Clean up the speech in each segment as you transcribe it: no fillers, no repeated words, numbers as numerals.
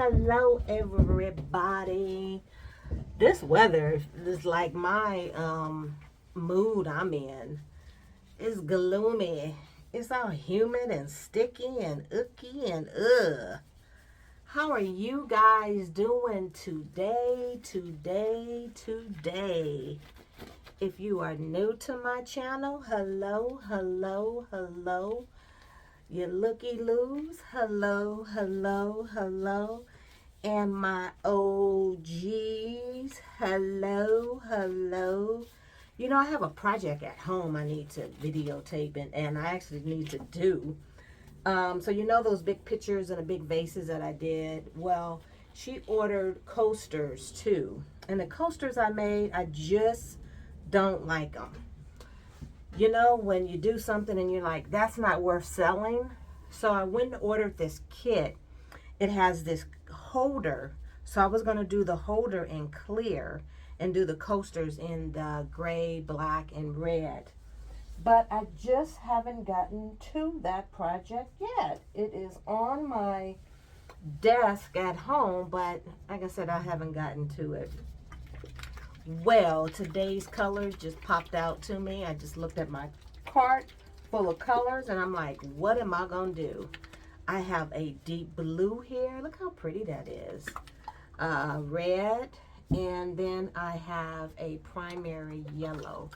Hello, everybody. This weather is like my mood I'm in. It's gloomy. It's all humid and sticky and icky and ugh. How are you guys doing today? If you are new to my channel, hello. You looky loos, hello. And my OGs, hello. You know, I have a project at home I need to videotape and I actually need to do. So you know those big pictures and the big vases that I did? Well, she ordered coasters too. And the coasters I made, I just don't like them. You know, when you do something and you're like, that's not worth selling. So I went and ordered this kit. It has this holder. So I was going to do the holder in clear and do the coasters in the gray, black, and red. But I just haven't gotten to that project yet. It is on my desk at home, but like I said, I haven't gotten to it. Well, today's colors just popped out to me. I just looked at my cart full of colors and I'm like, what am I going to do? I have a deep blue here. Look how pretty that is. Red, and then I have a primary yellow.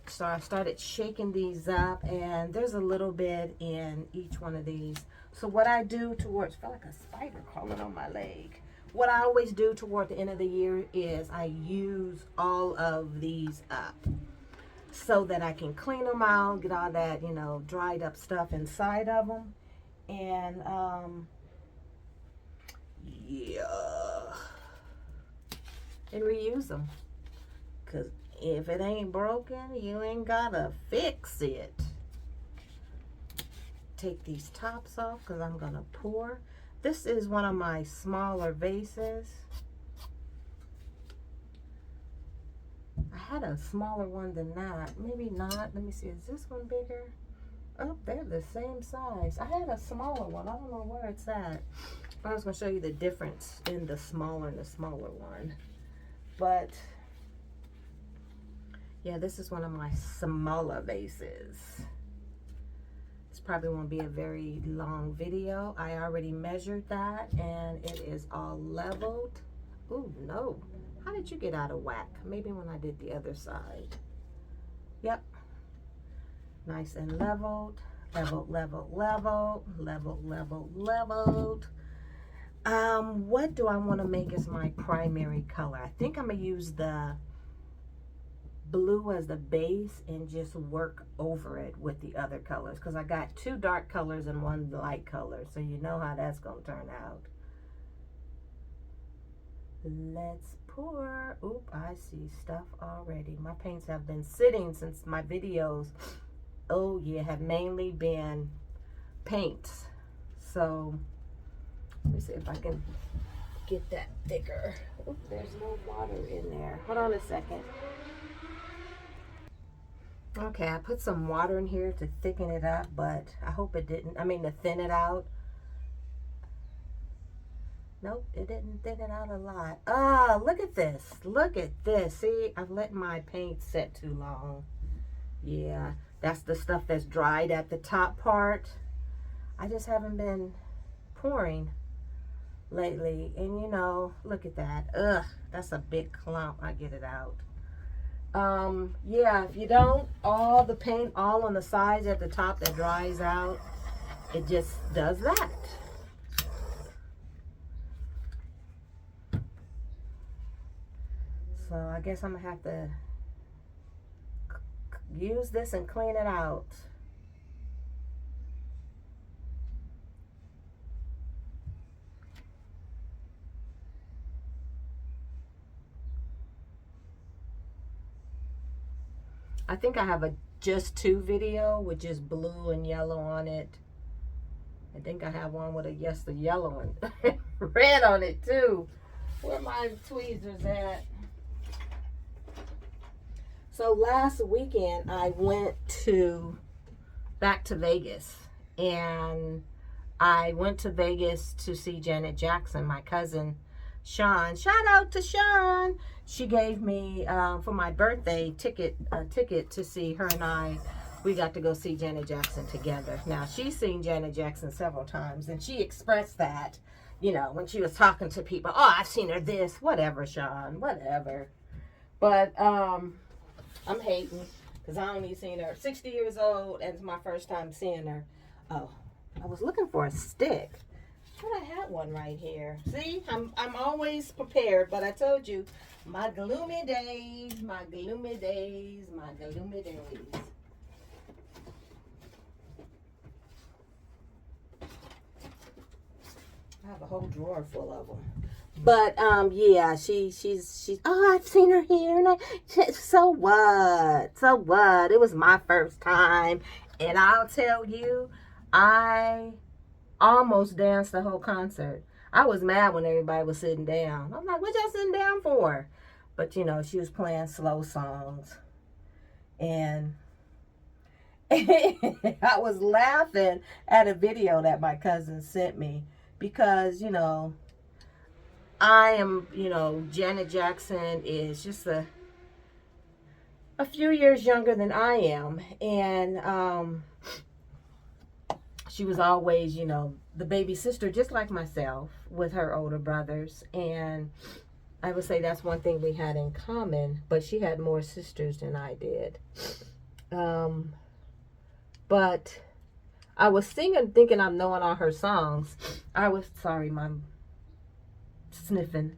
So I started shaking these up, and there's a little bit in each one of these. So what I do towards, I feel like a spider crawling on my leg. What I always do toward the end of the year is I use all of these up so that I can clean them out, get all that, you know, dried up stuff inside of them. And, yeah. And reuse them. Because if it ain't broken, you ain't gotta fix it. Take these tops off because I'm gonna pour. This is one of my smaller vases. I had a smaller one than that. Maybe not. Let me see. Is this one bigger? Oh, they're the same size. I had a smaller one. I don't know where it's at. I was going to show you the difference in the smaller and the smaller one. But, yeah, this is one of my smaller vases. Probably won't be a very long video. I already measured that and it is all leveled. Ooh, no. How did you get out of whack? Maybe when I did the other side. Yep. Nice and leveled. Leveled. What do I want to make as my primary color? I think I'm going to use the blue as the base and just work over it with the other colors, because I got two dark colors and one light color, so you know how that's gonna turn out. Let's pour. Oop, I see stuff already. My paints have been sitting since my videos, oh yeah, have mainly been paints. So let me see if I can get that thicker. Oop, there's no water in there. Hold on a second. Okay, I put some water in here to thicken it up, but I hope it didn't, to thin it out. Nope, it didn't thin it out a lot. Ah, look at this. See, I've let my paint set too long. Yeah, that's the stuff that's dried at the top part. I just haven't been pouring lately. And you know, look at that. Ugh, that's a big clump. I get it out. Yeah, if you don't, all the paint all on the sides at the top that dries out, it just does that. So I guess I'm gonna have to use this and clean it out. I think I have a just two video with just blue and yellow on it. I think I have one with the yellow and red on it too. Where my tweezers at? So last weekend I went back to Vegas, and I went to Vegas to see Janet Jackson. My cousin Sean, shout out to Sean. She gave me for my birthday a ticket to see her, and I. We got to go see Janet Jackson together. Now, she's seen Janet Jackson several times, and she expressed that, you know, when she was talking to people. Oh, I've seen her this, whatever, Sean, whatever. But I'm hating because I only seen her 60 years old, and it's my first time seeing her. Oh, I was looking for a stick. But I had one right here. See, I'm always prepared, but I told you, my gloomy days, my gloomy days, my gloomy days. I have a whole drawer full of them. But yeah, she's oh, I've seen her here, and so what? So what? It was my first time, and I'll tell you, I almost danced the whole concert. I was mad when everybody was sitting down. I'm like, what y'all sitting down for? But you know, she was playing slow songs, and I was laughing at a video that my cousin sent me because, you know, I am, you know, Janet Jackson is just a few years younger than I am, and she was always, you know, the baby sister, just like myself, with her older brothers. And I would say that's one thing we had in common, but she had more sisters than I did. But I was singing, thinking I'm knowing all her songs. I was, sorry, my sniffling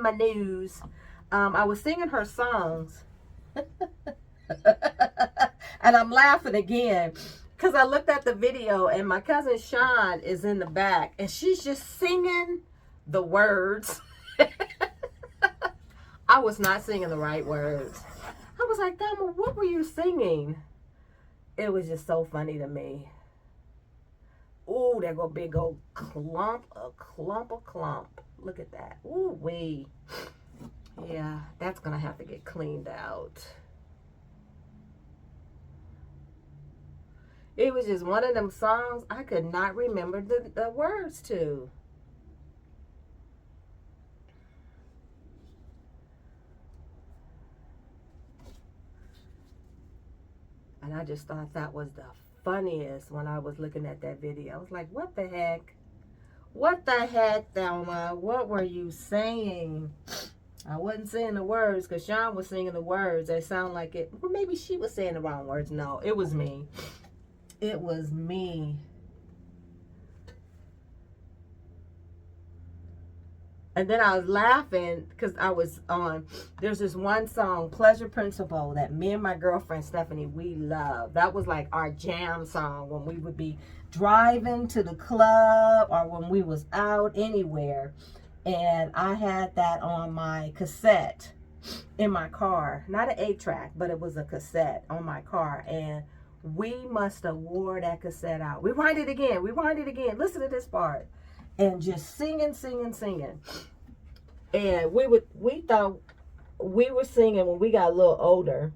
my nose. I was singing her songs. And I'm laughing again because I looked at the video and my cousin Sean is in the back and she's just singing the words. I was not singing the right words. I was like, Dama, what were you singing? It was just so funny to me. Ooh, there go big old clump. Look at that. Ooh, wee. Yeah, that's going to have to get cleaned out. It was just one of them songs I could not remember the words to. And I just thought that was the funniest when I was looking at that video. I was like, what the heck? What the heck, Thelma? What were you saying? I wasn't saying the words because Sean was singing the words. They sound like it. Well, maybe she was saying the wrong words. No, it was me. It was me. And then I was laughing because I was on, there's this one song, Pleasure Principle, that me and my girlfriend Stephanie, we love. That was like our jam song when we would be driving to the club or when we was out anywhere. And I had that on my cassette in my car. Not an 8-track, but it was a cassette on my car. And we must have wore that cassette out. Rewind it again. Listen to this part. And just singing. And we thought we were singing when we got a little older.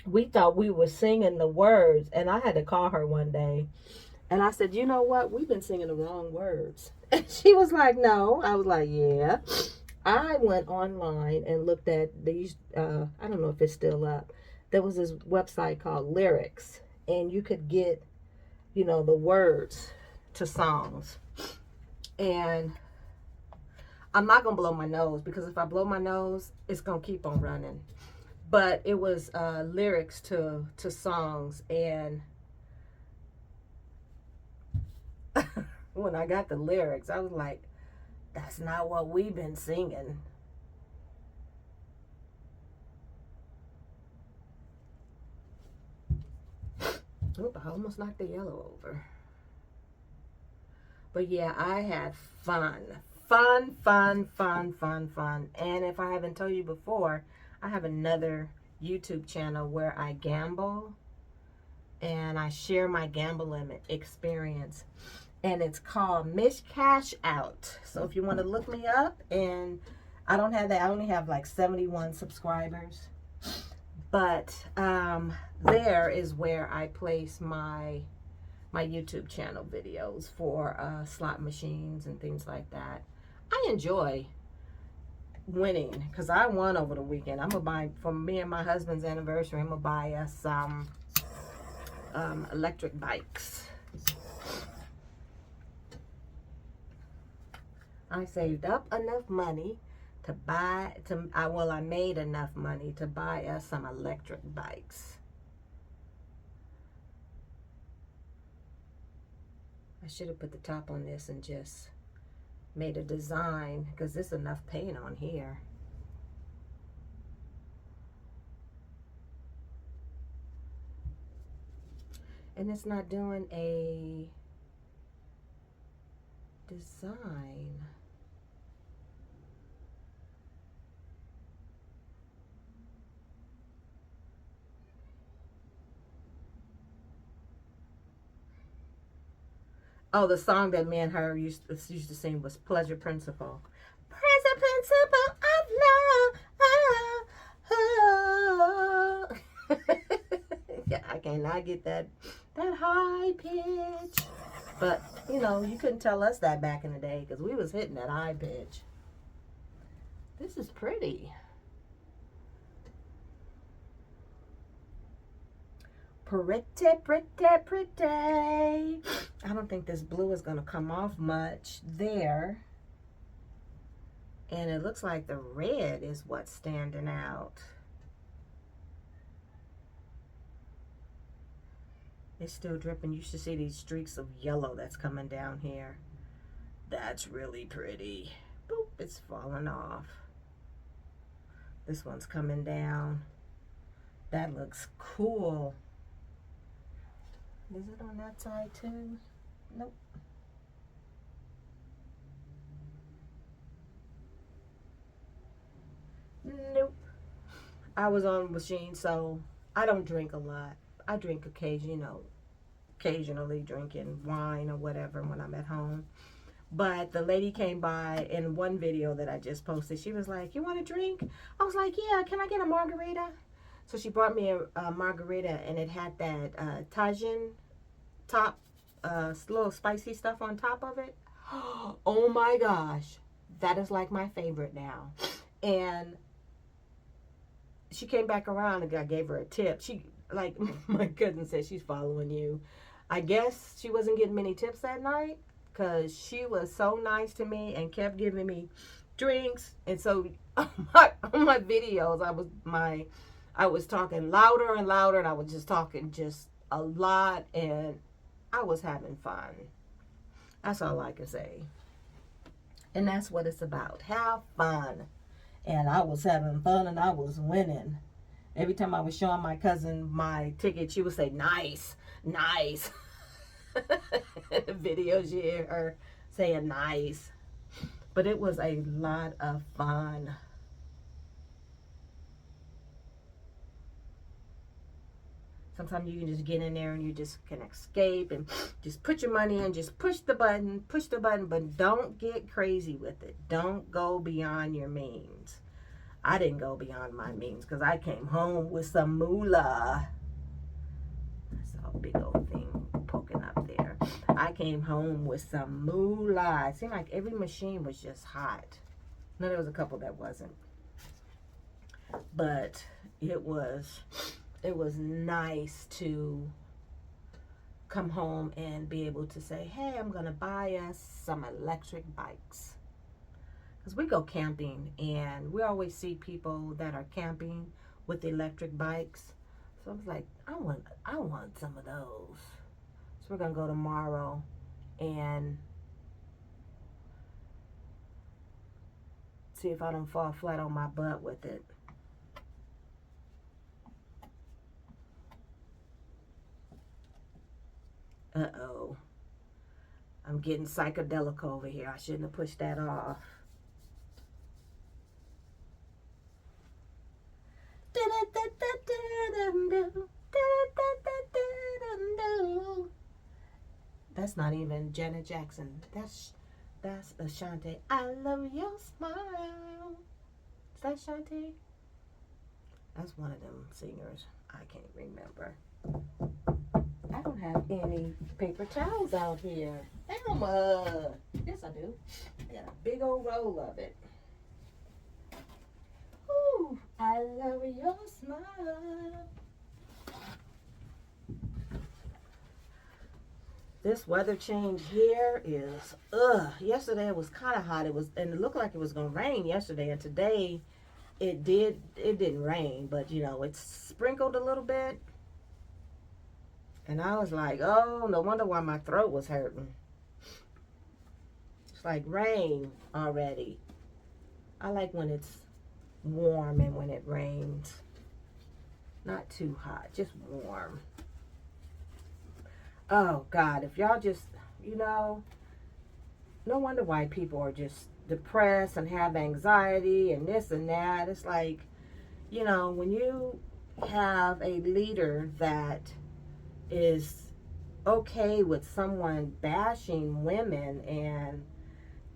We thought we were singing the words. And I had to call her one day. And I said, you know what? We've been singing the wrong words. And she was like, no. I was like, yeah. I went online and looked at these, I don't know if it's still up. There was this website called Lyrics. And you could get, you know, the words to songs. And I'm not going to blow my nose because if I blow my nose, it's going to keep on running. But it was lyrics to songs. And when I got the lyrics, I was like, that's not what we've been singing. Oop, I almost knocked the yellow over. But yeah, I had fun. And if I haven't told you before, I have another YouTube channel where I gamble. And I share my gambling experience. And it's called Mish Cash Out. So if you want to look me up, and I don't have that. I only have like 71 subscribers. But there is where I place my my YouTube channel videos for slot machines and things like that. I enjoy winning because I won over the weekend. I'm gonna buy, for me and my husband's anniversary, I'm gonna buy us some electric bikes. I saved up enough money to buy, well, I made enough money to buy us some electric bikes. I should have put the top on this and just made a design, because there's enough paint on here. And it's not doing a design. Oh, the song that me and her used to sing was Pleasure Principle. Pleasure Principle of love. Yeah, I cannot get that high pitch. But, you know, you couldn't tell us that back in the day because we was hitting that high pitch. This is pretty. Pretty, pretty, pretty. I don't think this blue is going to come off much there. And it looks like the red is what's standing out. It's still dripping. You should see these streaks of yellow that's coming down here. That's really pretty. Boop, it's falling off. This one's coming down. That looks cool. Is it on that side too? Nope. Nope. I was on a machine, so I don't drink a lot. I drink occasionally drinking wine or whatever when I'm at home. But the lady came by in one video that I just posted. She was like, "You want a drink?" I was like, "Yeah, can I get a margarita?" So she brought me a margarita, and it had that Tajin top, little spicy stuff on top of it. Oh my gosh, that is like my favorite now. And she came back around and I gave her a tip. She, like, my cousin said, she's following you. I guess she wasn't getting many tips that night because she was so nice to me and kept giving me drinks. And so on my videos, I was talking louder and louder, and I was just talking just a lot, and I was having fun. That's all I can say. And that's what it's about. Have fun. And I was having fun, and I was winning. Every time I was showing my cousin my ticket, she would say, "Nice, nice." Videos, you hear her saying nice. But it was a lot of fun. Sometimes you can just get in there and you just can escape and just put your money in, just push the button, but don't get crazy with it. Don't go beyond your means. I didn't go beyond my means because I came home with some moolah. That's a big old thing poking up there. I came home with some moolah. It seemed like every machine was just hot. No, there was a couple that wasn't. But it was nice to come home and be able to say, "Hey, I'm going to buy us some electric bikes." Because we go camping and we always see people that are camping with electric bikes. So I was like, I want some of those. So we're going to go tomorrow and see if I don't fall flat on my butt with it. Uh-oh. I'm getting psychedelic over here. I shouldn't have pushed that off. That's not even Janet Jackson. That's Ashanti. I love your smile. Is that Ashanti? That's one of them singers. I can't remember. I I don't have any paper towels out here. Elma. Yes, I do. I got a big old roll of it. Ooh, I love your smile. This weather change here is, yesterday it was kind of hot. And it looked like it was going to rain yesterday. And today it didn't rain, but you know, it sprinkled a little bit. And I was like, oh, no wonder why my throat was hurting. It's like rain already. I like when it's warm and when it rains. Not too hot, just warm. Oh, God, if y'all just, you know, no wonder why people are just depressed and have anxiety and this and that. It's like, you know, when you have a leader that is okay with someone bashing women and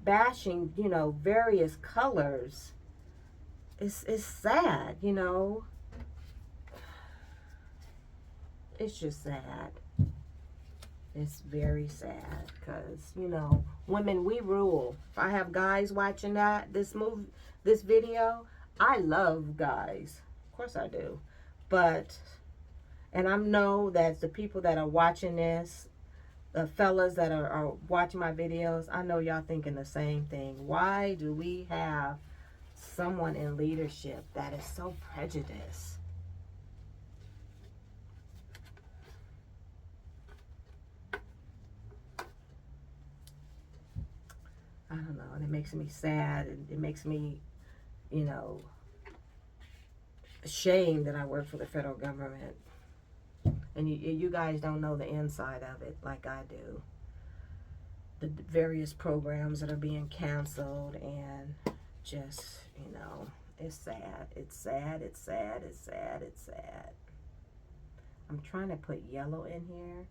bashing, you know, various colors, it's sad, you know. It's just sad. It's very sad because, you know, women, we rule. If I have guys watching this video, I love guys. Of course I do. But, and I know that the people that are watching this, the fellas that are watching my videos, I know y'all thinking the same thing. Why do we have someone in leadership that is so prejudiced? I don't know, and it makes me sad, and it makes me, you know, ashamed that I work for the federal government. And you guys don't know the inside of it like I do. The various programs that are being canceled, and just, you know, it's sad. It's sad, it's sad, it's sad, it's sad. I'm trying to put yellow in here.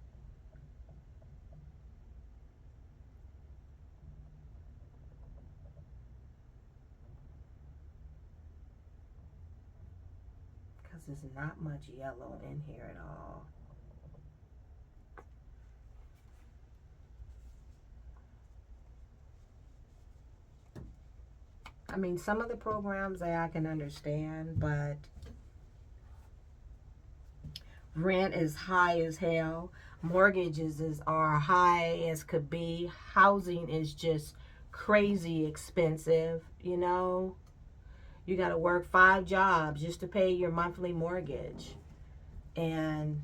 There's not much yellow in here at all. I mean, some of the programs I can understand, but rent is high as hell. Mortgages are high as could be. Housing is just crazy expensive, you know. You got to work 5 jobs just to pay your monthly mortgage. And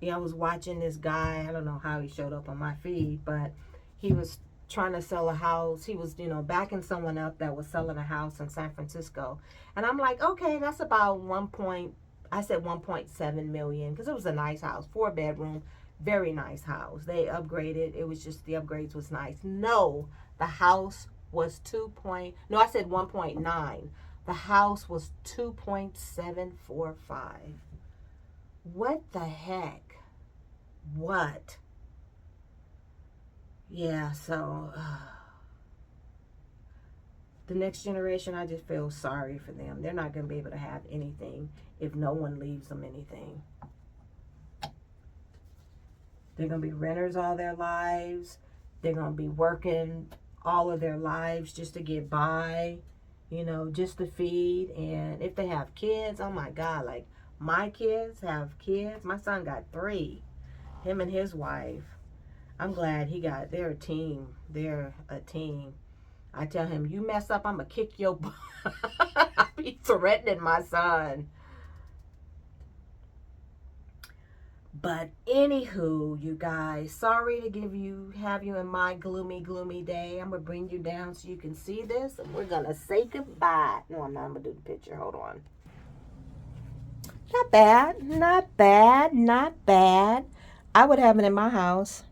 yeah, I was watching this guy. I don't know how he showed up on my feed, but he was trying to sell a house. He was, you know, backing someone up that was selling a house in San Francisco. And I'm like, okay, that's about 1.7 million, because it was a nice house, 4-bedroom, very nice house. They upgraded. It was just, the upgrades was nice. No, the house was 1.9. The house was 2.745. What the heck? What? Yeah, so the next generation, I just feel sorry for them. They're not going to be able to have anything if no one leaves them anything. They're going to be renters all their lives. They're going to be working all of their lives just to get by. You know, just to feed. And if they have kids, oh my God, like my kids have kids. My son got 3, him and his wife. I'm glad they're a team. They're a team. I tell him, you mess up, I'm going to kick your butt. I be threatening my son. But anywho, you guys, sorry to have you in my gloomy day. I'm going to bring you down so you can see this. And we're going to say goodbye. No, I'm not. I'm going to do the picture. Hold on. Not bad. Not bad. Not bad. I would have it in my house.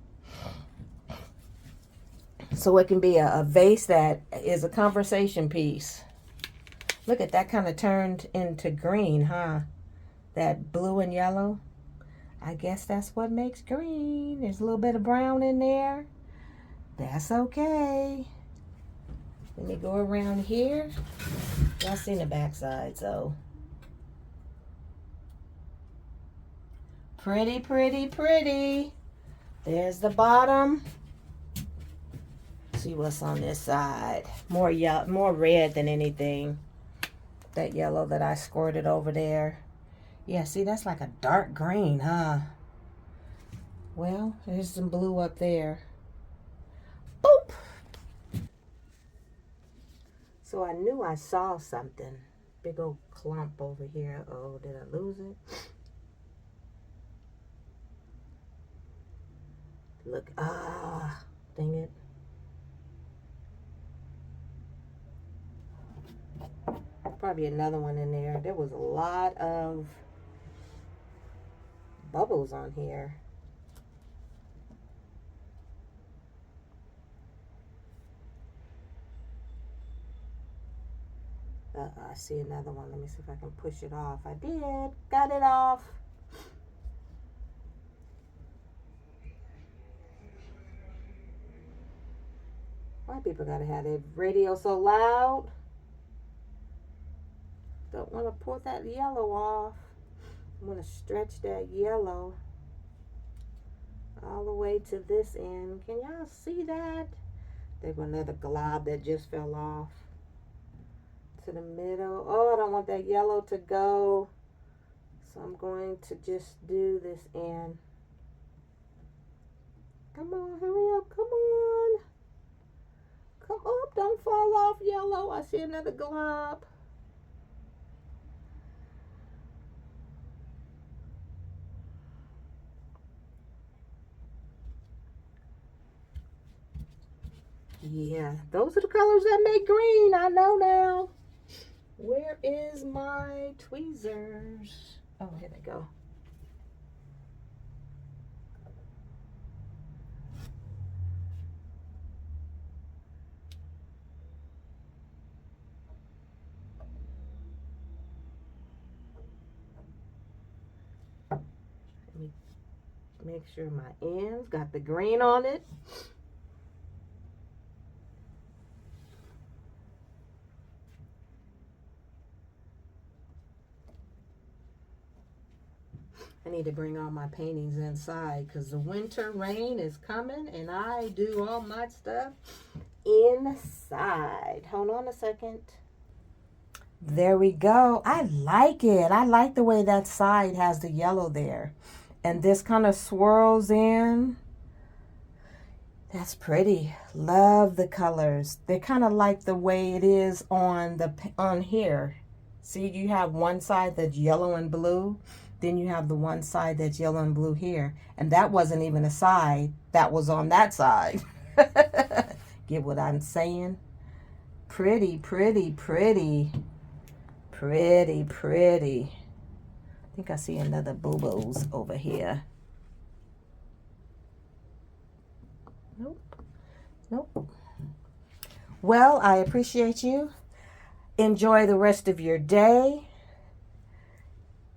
So it can be a vase that is a conversation piece. Look at that, kind of turned into green, huh? That blue and yellow. I guess that's what makes green. There's a little bit of brown in there. That's okay. Let me go around here. Y'all seen the backside, so. Pretty, pretty, pretty. There's the bottom. See what's on this side. More yellow, more red than anything. That yellow that I squirted over there. Yeah, see, that's like a dark green, huh? Well, there's some blue up there. Boop! So I knew I saw something. Big old clump over here. Oh, did I lose it? Look, dang it. Probably another one in there. There was a lot of bubbles on here. I see another one. Let me see if I can push it off. I did. Got it off. Why people gotta have their radio so loud? Don't want to pull that yellow off. I'm going to stretch that yellow all the way to this end. Can y'all see that? There's another glob that just fell off. To the middle. Oh, I don't want that yellow to go. So I'm going to just do this end. Come on, hurry up. Come on. Come up. Don't fall off, yellow. I see another glob. Yeah, those are the colors that make green. I know now. Where is my tweezers? Oh, here they go. Let me make sure my ends got the green on it. I need to bring all my paintings inside because the winter rain is coming and I do all my stuff inside. Hold on a second. There we go. I like it. I like the way that side has the yellow there. And this kind of swirls in. That's pretty. Love the colors. They're kind of like the way it is on here. See, you have one side that's yellow and blue. Then you have the one side that's yellow and blue here. And that wasn't even a side. That was on that side. Get what I'm saying? Pretty, pretty, pretty. Pretty, pretty. I think I see another boo-boos over here. Nope. Nope. Well, I appreciate you. Enjoy the rest of your day.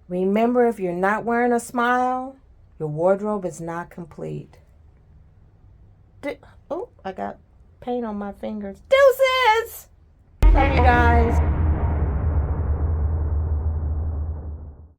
Remember, if you're not wearing a smile, your wardrobe is not complete. Oh, I got paint on my fingers. Deuces! Love you guys.